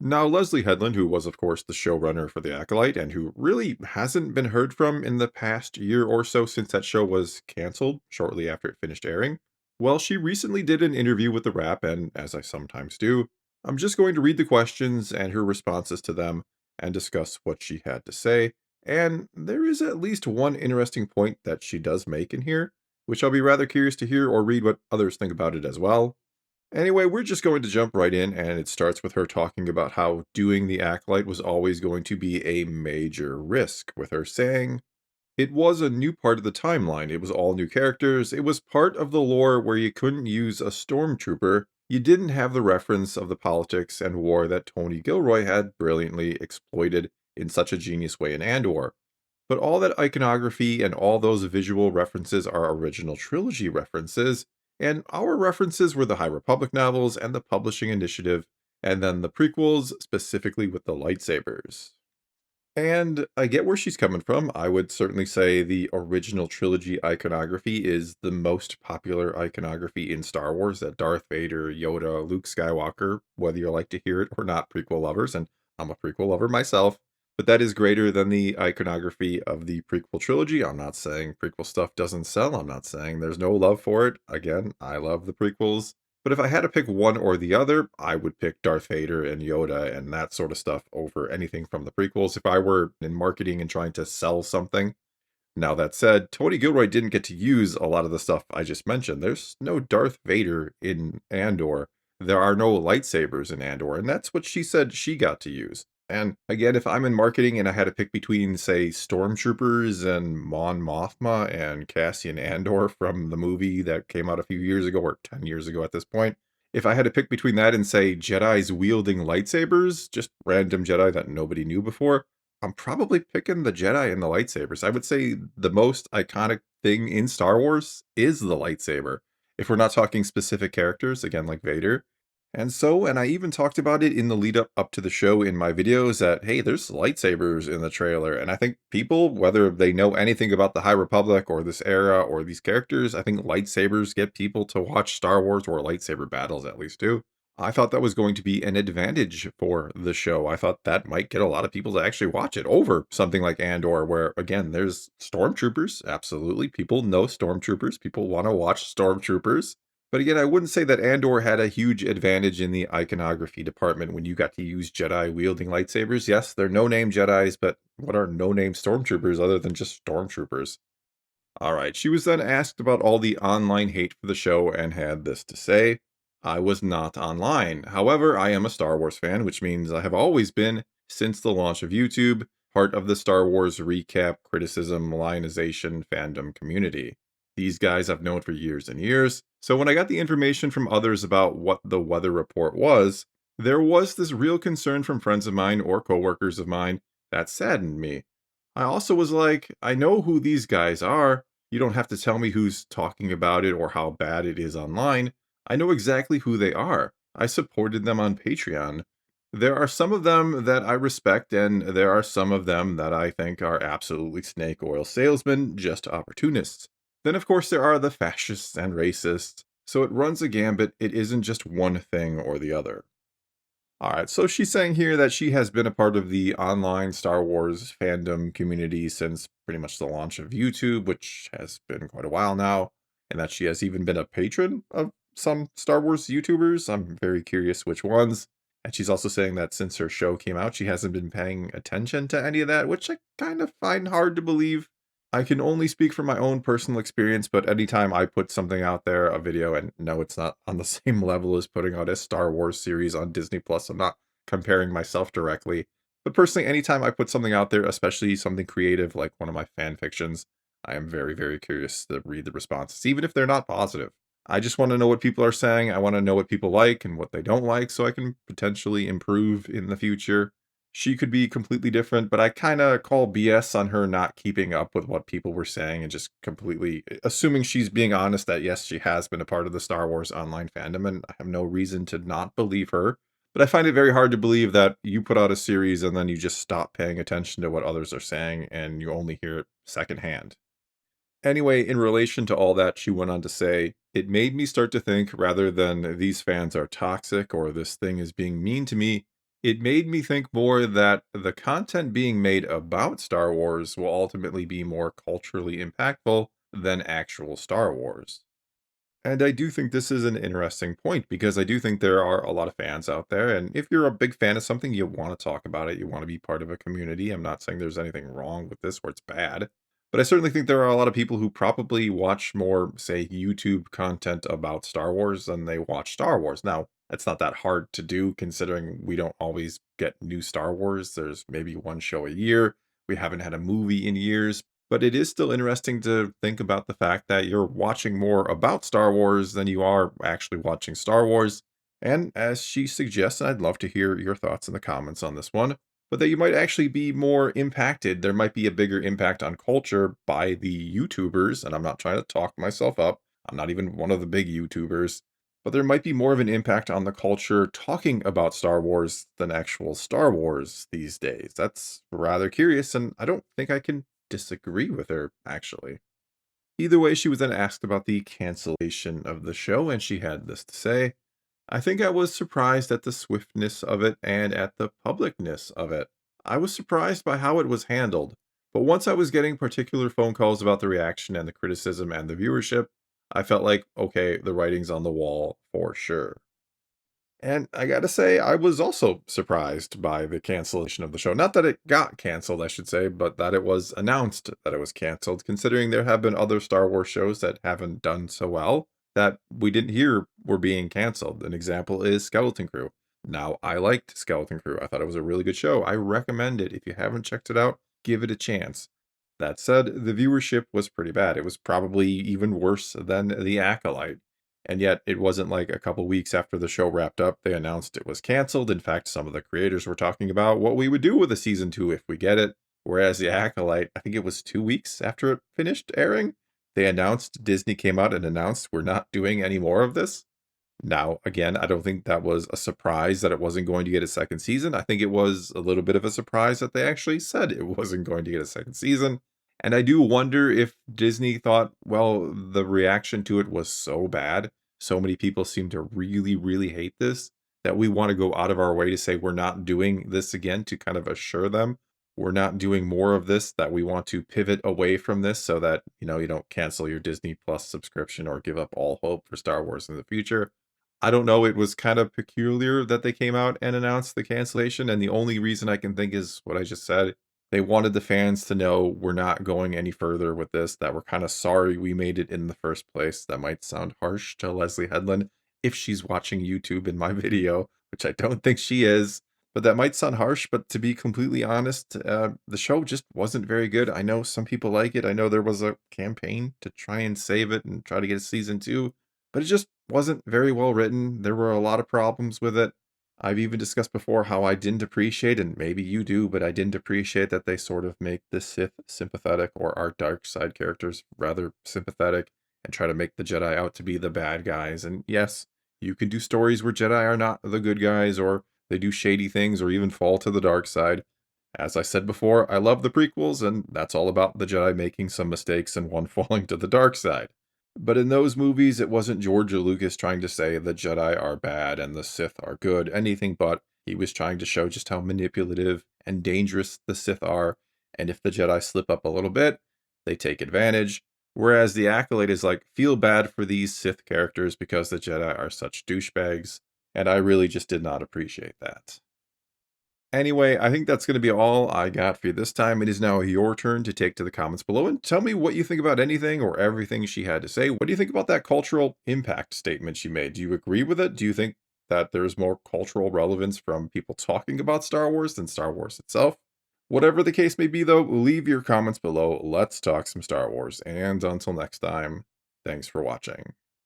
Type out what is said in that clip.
Now, Leslye Headland, who was, of course, the showrunner for The Acolyte and who really hasn't been heard from in the past year or so since that show was canceled shortly after it finished airing, well, she recently did an interview with The Wrap, and as I sometimes do, I'm just going to read the questions and her responses to them and discuss what she had to say. And there is at least one interesting point that she does make in here, which I'll be rather curious to hear or read what others think about it as well. Anyway, we're just going to jump right in, and it starts with her talking about how doing the Acolyte was always going to be a major risk, with her saying, it was a new part of the timeline, it was all new characters, it was part of the lore where you couldn't use a stormtrooper, you didn't have the reference of the politics and war that Tony Gilroy had brilliantly exploited in such a genius way in Andor. But all that iconography and all those visual references are original trilogy references, and our references were the High Republic novels and the Publishing Initiative, and then the prequels, specifically with the lightsabers. And I get where she's coming from. I would certainly say the original trilogy iconography is the most popular iconography in Star Wars, that Darth Vader, Yoda, Luke Skywalker, whether you like to hear it or not, prequel lovers, and I'm a prequel lover myself, but that is greater than the iconography of the prequel trilogy. I'm not saying prequel stuff doesn't sell. I'm not saying there's no love for it. Again, I love the prequels. But if I had to pick one or the other, I would pick Darth Vader and Yoda and that sort of stuff over anything from the prequels if I were in marketing and trying to sell something. Now, that said, Tony Gilroy didn't get to use a lot of the stuff I just mentioned. There's no Darth Vader in Andor. There are no lightsabers in Andor, and that's what she said she got to use. And again, if I'm in marketing and I had to pick between, say, Stormtroopers and Mon Mothma and Cassian Andor from the movie that came out a few years ago, or 10 years ago at this point, if I had to pick between that and, say, Jedis wielding lightsabers, just random Jedi that nobody knew before, I'm probably picking the Jedi and the lightsabers. I would say the most iconic thing in Star Wars is the lightsaber. If we're not talking specific characters, again, like Vader. And I even talked about it in the lead up to the show in my videos that, hey, there's lightsabers in the trailer. And I think people, whether they know anything about the High Republic or this era or these characters, I think lightsabers get people to watch Star Wars or lightsaber battles at least too. I thought that was going to be an advantage for the show. I thought that might get a lot of people to actually watch it over something like Andor, where, again, there's stormtroopers. Absolutely. People know stormtroopers. People want to watch stormtroopers. But again, I wouldn't say that Andor had a huge advantage in the iconography department when you got to use Jedi wielding lightsabers. Yes, they're no-name Jedis, but what are no-name stormtroopers other than just stormtroopers? All right, she was then asked about all the online hate for the show and had this to say. I was not online. However, I am a Star Wars fan, which means I have always been since the launch of YouTube, part of the Star Wars recap, criticism, lionization, fandom community. These guys I've known for years and years, so when I got the information from others about what the weather report was, there was this real concern from friends of mine or coworkers of mine that saddened me. I also was like, I know who these guys are. You don't have to tell me who's talking about it or how bad it is online. I know exactly who they are. I supported them on Patreon. There are some of them that I respect, and there are some of them that I think are absolutely snake oil salesmen, just opportunists. Then, of course, there are the fascists and racists. So it runs a gambit. It isn't just one thing or the other. All right, so she's saying here that she has been a part of the online Star Wars fandom community since pretty much the launch of YouTube, which has been quite a while now, and that she has even been a patron of some Star Wars YouTubers. I'm very curious which ones. And she's also saying that since her show came out, she hasn't been paying attention to any of that, which I kind of find hard to believe. I can only speak from my own personal experience, but anytime I put something out there, a video, and no, it's not on the same level as putting out a Star Wars series on Disney Plus. I'm not comparing myself directly. But personally, anytime I put something out there, especially something creative like one of my fan fictions, I am very, very curious to read the responses, even if they're not positive. I just want to know what people are saying. I want to know what people like and what they don't like so I can potentially improve in the future. She could be completely different, but I kind of call BS on her not keeping up with what people were saying and just completely assuming she's being honest that yes, she has been a part of the Star Wars online fandom, and I have no reason to not believe her. But I find it very hard to believe that you put out a series and then you just stop paying attention to what others are saying and you only hear it secondhand. Anyway, in relation to all that, she went on to say, it made me start to think rather than these fans are toxic or this thing is being mean to me, It made me think more that the content being made about Star Wars will ultimately be more culturally impactful than actual Star Wars. And I do think this is an interesting point because I do think there are a lot of fans out there. And if you're a big fan of something, you want to talk about it, you want to be part of a community. I'm not saying there's anything wrong with this or it's bad, but I certainly think there are a lot of people who probably watch more, say, YouTube content about Star Wars than they watch Star Wars. Now, it's not that hard to do considering we don't always get new Star Wars. There's maybe one show a year. We haven't had a movie in years, but it is still interesting to think about the fact that you're watching more about Star Wars than you are actually watching Star Wars. And as she suggests, and I'd love to hear your thoughts in the comments on this one, but that you might actually be more impacted. There might be a bigger impact on culture by the YouTubers, and I'm not trying to talk myself up. I'm not even one of the big YouTubers, but there might be more of an impact on the culture talking about Star Wars than actual Star Wars these days. That's rather curious, and I don't think I can disagree with her, actually. Either way, she was then asked about the cancellation of the show, and she had this to say: I think I was surprised at the swiftness of it and at the publicness of it. I was surprised by how it was handled, but once I was getting particular phone calls about the reaction and the criticism and the viewership, I felt like, okay, the writing's on the wall for sure. And I gotta say, I was also surprised by the cancellation of the show. Not that it got canceled, I should say, but that it was announced that it was canceled, considering there have been other Star Wars shows that haven't done so well that we didn't hear were being canceled. An example is Skeleton Crew. Now, I liked Skeleton Crew. I thought it was a really good show. I recommend it. If you haven't checked it out, give it a chance. That said, the viewership was pretty bad. It was probably even worse than The Acolyte. And yet, it wasn't like a couple weeks after the show wrapped up, they announced it was canceled. In fact, some of the creators were talking about what we would do with a season two if we get it. Whereas The Acolyte, I think it was 2 weeks after it finished airing, they announced, Disney came out and announced, we're not doing any more of this. Now, again, I don't think that was a surprise that it wasn't going to get a second season. I think it was a little bit of a surprise that they actually said it wasn't going to get a second season. And I do wonder if Disney thought, well, the reaction to it was so bad, so many people seem to really, really hate this, that we want to go out of our way to say we're not doing this again to kind of assure them we're not doing more of this, that we want to pivot away from this so that, you don't cancel your Disney Plus subscription or give up all hope for Star Wars in the future. I don't know, it was kind of peculiar that they came out and announced the cancellation, and the only reason I can think is what I just said. They wanted the fans to know we're not going any further with this, that we're kind of sorry we made it in the first place. That might sound harsh to Leslye Headland if she's watching YouTube in my video, which I don't think she is. But that might sound harsh, but to be completely honest, the show just wasn't very good. I know some people like it. I know there was a campaign to try and save it and try to get a season two, but it just wasn't very well written. There were a lot of problems with it. I've even discussed before how I didn't appreciate, and maybe you do, but I didn't appreciate that they sort of make the Sith sympathetic or our dark side characters rather sympathetic and try to make the Jedi out to be the bad guys. And yes, you can do stories where Jedi are not the good guys or they do shady things or even fall to the dark side. As I said before, I love the prequels, and that's all about the Jedi making some mistakes and one falling to the dark side. But in those movies, it wasn't George Lucas trying to say the Jedi are bad and the Sith are good, anything but. He was trying to show just how manipulative and dangerous the Sith are, and if the Jedi slip up a little bit, they take advantage. Whereas the Acolyte is like, feel bad for these Sith characters because the Jedi are such douchebags, and I really just did not appreciate that. Anyway, I think that's going to be all I got for you this time. It is now your turn to take to the comments below and tell me what you think about anything or everything she had to say. What do you think about that cultural impact statement she made? Do you agree with it? Do you think that there's more cultural relevance from people talking about Star Wars than Star Wars itself? Whatever the case may be, though, leave your comments below. Let's talk some Star Wars. And until next time, thanks for watching.